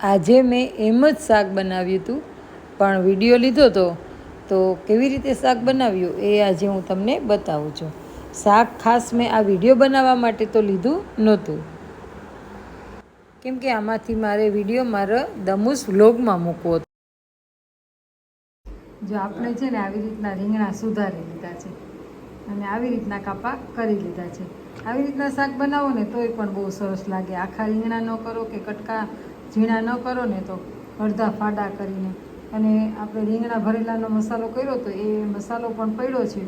આજે મેં એમ જ શાક બનાવ્યું હતું, પણ વિડીયો લીધો હતો તો કેવી રીતે શાક બનાવ્યું એ આજે હું તમને બતાવું છું. શાક ખાસ મેં આ વિડીયો બનાવવા માટે તો લીધું નહોતું, કેમ કે આમાંથી મારે વિડીયો મારા દમુસ વ્લોગમાં મૂકવો હતો. જો આપણે છે ને આવી રીતના રીંગણા સુધારી લીધા છે અને આવી રીતના કાપા કરી લીધા છે. આવી રીતના શાક બનાવો ને તોય પણ બહુ સરસ લાગે. આખા રીંગણા ન કરો કે કટકા ઝીણા ન કરો ને તો અડધા ફાડા કરીને. અને આપણે રીંગણા ભરેલાનો મસાલો કર્યો તો એ મસાલો પણ પડ્યો છે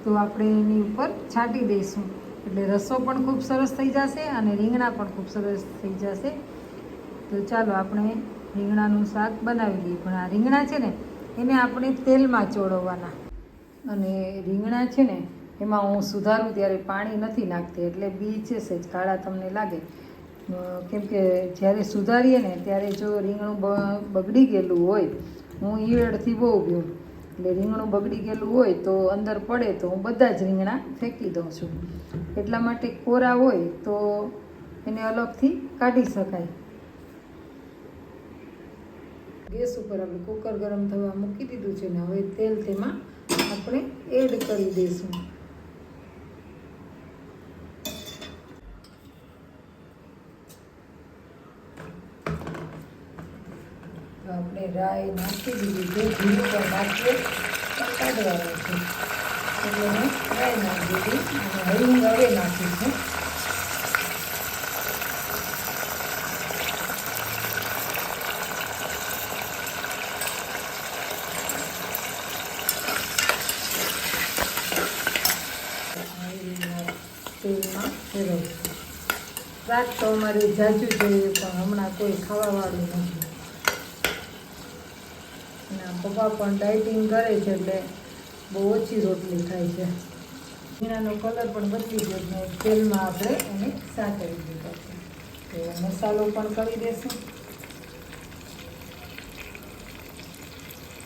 તો આપણે એની ઉપર છાંટી દઈશું, એટલે રસો પણ ખૂબ સરસ થઈ જશે અને રીંગણા પણ ખૂબ સરસ થઈ જશે. તો ચાલો આપણે રીંગણાનું શાક બનાવી લઈએ. પણ આ રીંગણા છે ને એને આપણે તેલમાં ચોળવવાના, અને રીંગણા છે ને એમાં હું સુધારું ત્યારે પાણી નથી નાખતી, એટલે બી છે સહેજ કાળા તમને લાગે, કેમ કે જ્યારે સુધારીએ ને ત્યારે જો રીંગણું બગડી ગયેલું હોય, હું ઈયળથી બહુ પીવું, એટલે રીંગણું બગડી ગયેલું હોય તો અંદર પડે તો હું બધા જ રીંગણા ફેંકી દઉં છું. એટલા માટે કોરા હોય તો એને અલગથી કાઢી શકાય. ગેસ ઉપર આપણે કુકર ગરમ થવા મૂકી દીધું છે ને હવે તેલ તેમાં આપણે એડ કરી દઈશું. આપણે રાઈ નાખી દીધી છે, જીરું પણ નાખીએ કાઢવાનું છે, એટલે મેં રાઈ નાખી દીધી અને હિંગ હવે નાખીશું. તેલમાં ફેરવશું. શાક તો અમારે જાજુ જોઈએ પણ હમણાં કોઈ ખાવાવાળું નથી, અને પપ્પા પણ ડાયટિંગ કરે છે એટલે બહુ ઓછી રોટલી ખાય છે. રીંગણાનો કલર પણ બદલી ગયો છે, તેલમાં આપણે એને સાતળી દીધો છે. તો મસાલો પણ કરી દઈશું.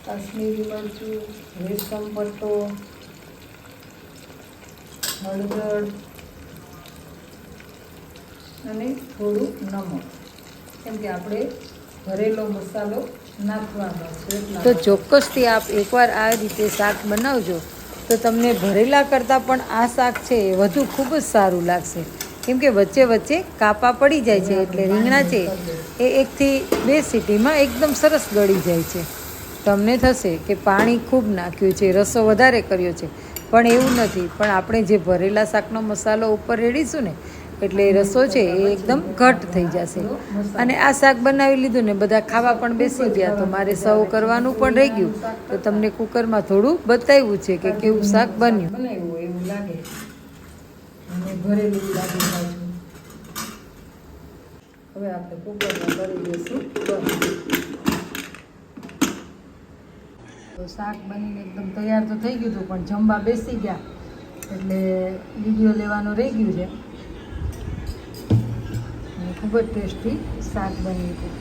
કાશ્મીરી મરચું, રેશમ પટ્ટો, હળદર અને થોડું નમક, કેમ કે આપણે ભરેલો મસાલો નાખવાનો છે. તો ચોક્કસથી આપ એકવાર આ રીતે શાક બનાવજો તો તમને ભરેલા કરતાં પણ આ શાક છે એ વધુ ખૂબ જ સારું લાગશે, કેમ કે વચ્ચે વચ્ચે કાપા પડી જાય છે, એટલે રીંગણા છે એ 1 થી 2 સીટીમાં એકદમ સરસ ગળી જાય છે. તમને થશે કે પાણી ખૂબ નાખ્યું છે, રસો વધારે કર્યો છે, પણ એવું નથી. પણ આપણે જે ભરેલા શાકનો મસાલો ઉપર રેડીશું ને એટલે રસો છે એ એકદમ ઘટ થઈ જશે. અને આ શાક બનાવી લીધું ને બધા ખાવા પણ બેસી ગયા, તો મારે સર્વ કરવાનું પણ રહી ગયું, તો તમને કુકરમાં થોડું બતાવ્યું છે કે કેવું શાક બન્યું. બનાવ્યું એવું લાગે અને ભરેલું લાગે બાજુ. હવે આપણે કુકરમાં કરી દઈશું બંધ. તો શાક બનીને એકદમ તૈયાર તો થઈ ગયું હતું, પણ જમવા બેસી ગયા એટલે વિડીયો લેવાનું રહી ગયું છે. ખૂબ જ ટેસ્ટી શાક બન્યું હતું.